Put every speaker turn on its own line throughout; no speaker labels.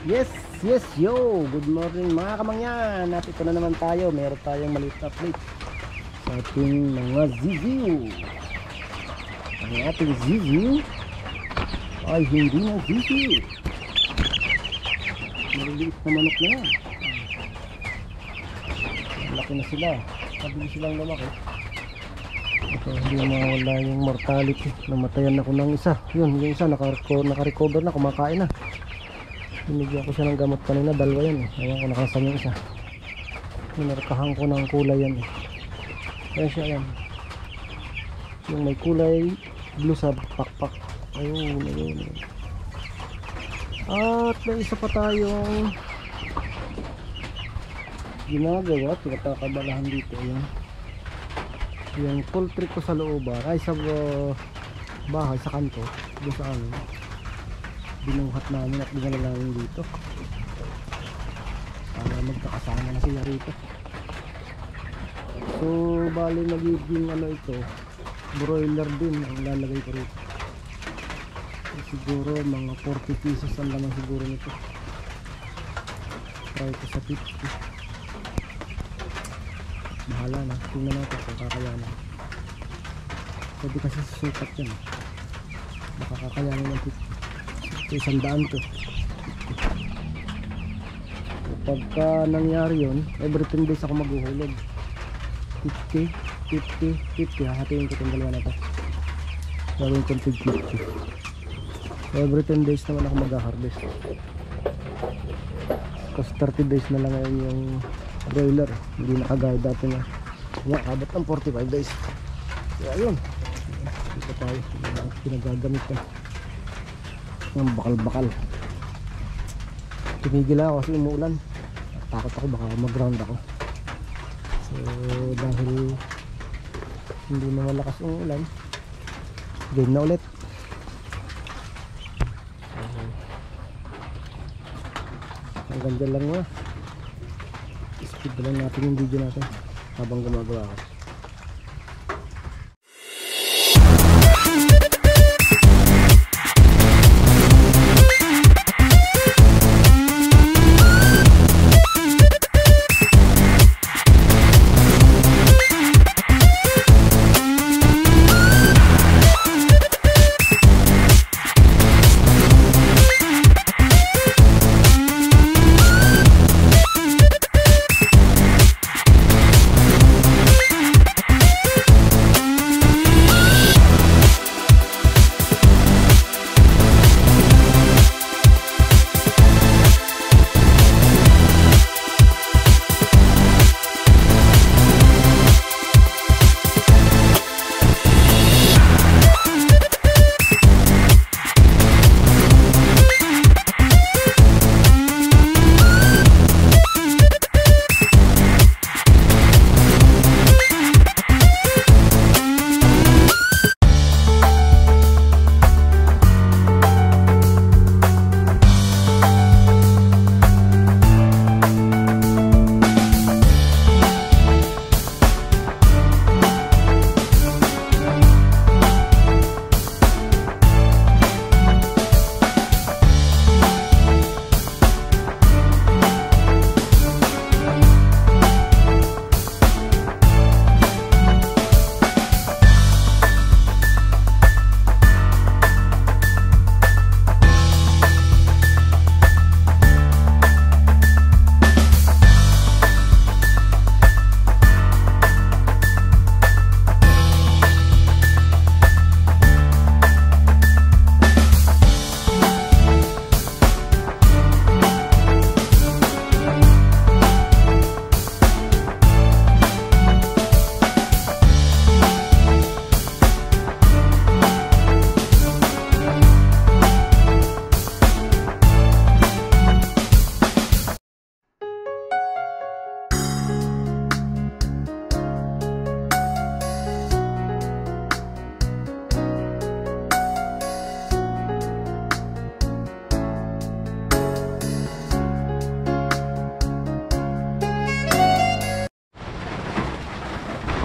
Yes, yes, yo! Good morning mga kamangyan. At ito na naman tayo. Meron tayong maliit na update sa ating mga ziziw. Ang ating ziziw ay hindi na ziziw. Maliliit na manok na yan. Laki na sila. Mabilis silang lumaki. Ito, hindi mawala yung mortality. Namatayan ako ng isa. Yun, yung isa naka-recover na, kumakain na. Binigyan ko siya ng gamot kanina, dalawa yan eh. Ayan ko, nakasan yung isa. Minarkahan ko ng kulay yan eh. Kaya siya yan. Yung may kulay blue sa pakpak. Ayun, ayun. At may isa pa tayong ginagawa, pinagkakabalahan dito. Ayan. Yung poultry ko sa looban, ay sa bahay, sa kanto, doon sa amin. Binuhat namin at dinala namin dito para magkakasama na sila rito. So bali magiging ano ito, broiler din ang lalagay ko rito. So, siguro mga 40 pieces ang laman siguro nito. Try ko sa 50. Bahala na, tingnan natin kung kakayanin. Pwede kasi susukat yan, baka kakayanin ng 50. Isang daan to. Pagka nangyari yun, every 10 days ako maghuhulog. 50, 50, 50. Hahatiin ko itong dalawa na to. Gawin kong 50. Every 10 days naman ako mag-harvest. Kasi 30 days na lang ngayon yung broiler. Hindi nakagaya dati na abot ng 45 days. Kaya yun, ito tayo pinagagamit ko ng bakal-bakal. Tumigil ako kasi umuulan. Takot ako baka mag-ground ako. So dahil hindi na malakas ang ulan, game na ulit. Hanggang dyan lang muna. Speed na lang natin yung video natin habang gumagawa ako.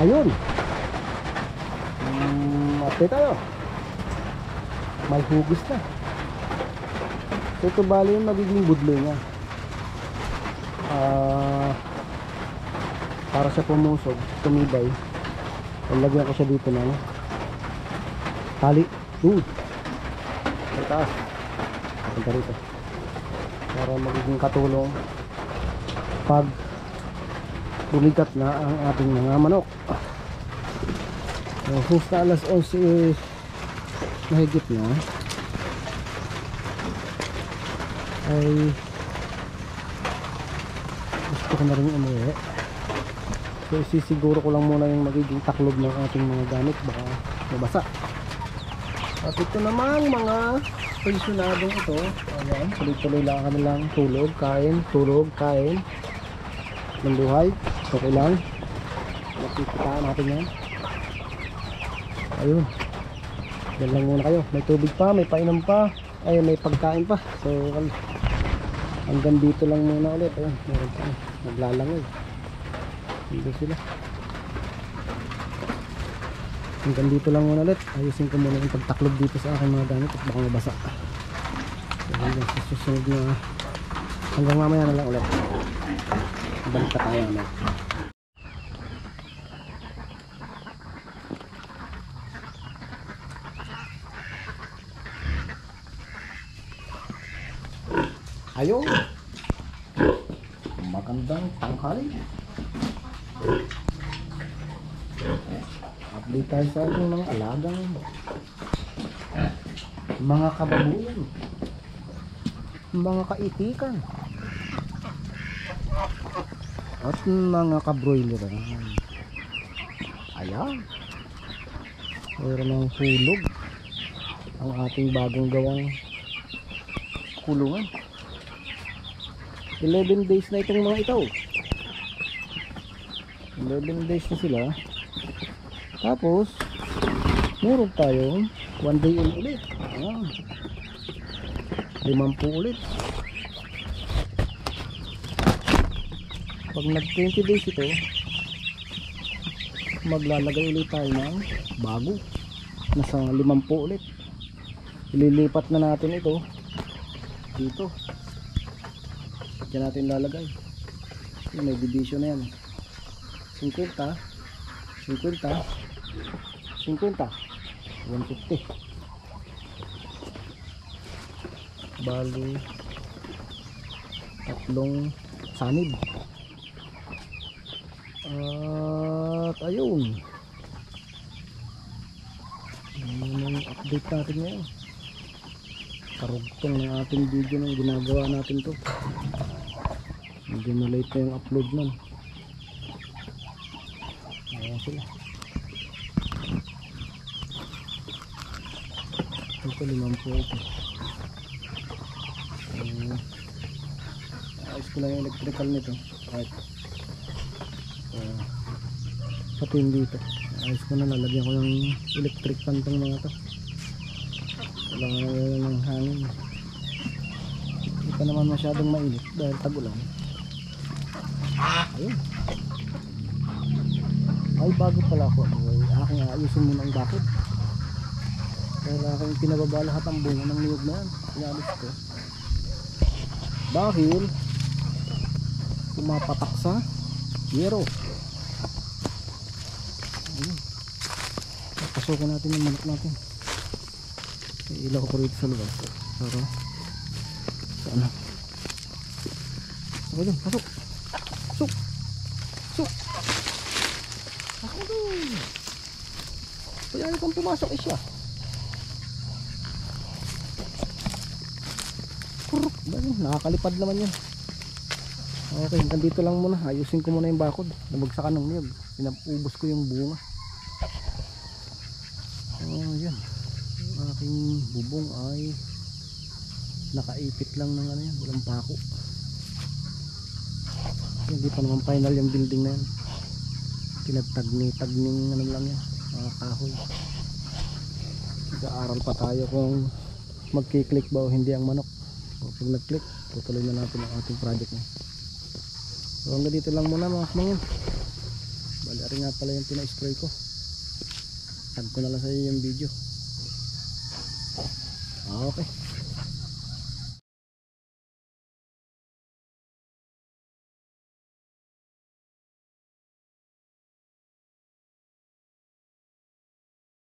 Ayun. Update tayo. May hugis na. So Ito bali yung magiging budlo niya. Para siya pumusog, tumibay. Lagyan ko siya dito ng tali. Sa taas. Punta rito. Para magiging katulong pag bumigat na ang ating mga manok. Since na alas 11 mahigit na, ay gusto ko na rin umuwi. So isisiguro ko lang muna yung magiging taklob ng ating mga gamit, baka mabasa. At ito namang mga pensyonadong ito, ayan, tuloy-tuloy lang kanilang tulog, kain ng buhay. Okay lang, nakikitaan natin yan. Ayun, yan lang muna kayo. May tubig pa, may painom pa, ay may pagkain pa. So hanggang dito lang muna ulit. Ayun, meron pa, naglalangoy. Dito sila. Hanggang dito lang muna ulit. Ayusin ko muna yung pagtaklob dito sa aking mga gamit at baka mabasa. So hanggang sa susunod na, hanggang mamaya na lang ulit. Balik ka tayo ulit. Ayun, magandang tanghali. Update tayo sa ating mga alagang mga kababuyan, mga kaitikan at mga kabroiler. Ayan, mayroon ng hulog ang ating bagong gawang kulungan. 11 days na itong mga ito. 11 days na sila. Tapos meron tayong 1 day in ulit. Ayan, 50 ulit. Pag nag 20 days ito, maglalagay ulit tayo ng bago, nasa 50 ulit. Ililipat na natin ito dito. Diyan natin lalagay. May division na yan. 50, 50, 50, 150. Bali tatlong sanib. At ayun, yung update natin ngayon. Karugtong ng ating video nung ginagawa natin to. Hindi na late na yung upload nun. Ayan sila. Ito 50 ito. Ayos ko lang yung electrical nito. Kahit pati hindi ito. Ayos ko na, lalagyan ko ng electric fan tong mga to. Wala ng hangin. Hindi pa naman masyadong mainit dahil tag-ulan. Ayun. Ay, bago pala ako. Aking ayusin muna ang bakod. Dahil aking pinababa lahat ang bunga ng niyog na yan. Inalis ko. Dahil pumapatak sa yero. Ayun. Pasukin natin yung manok natin. Ilaw ko rito sa lugar. Para sa ano. Okay dun, pasok. Pasok. Pasok. Pasok dun. Kaya yung kung pumasok eh siya. Puruk. Nakakalipad naman yan. Okay, hanggang dito lang muna. Ayusin ko muna yung bakod. Nabagsakan ng niyog. Pinapubos ko yung bunga. Yan. Yung aking bubong ay nakaipit lang ng ano yan. Walang pako. Hindi pa naman final yung building na yan. Pinagtagni-tagning ano lang yan. Mga kahoy. Nag-aaral pa tayo kung magkiklik ba o hindi ang manok. O pag nag-click, tutuloy na natin ang ating project na. So hanggang dito lang muna mga kamangin. Bali rin nga pala yung pina-spray ko. Tag ko na lang sa iyo yung video. Okay.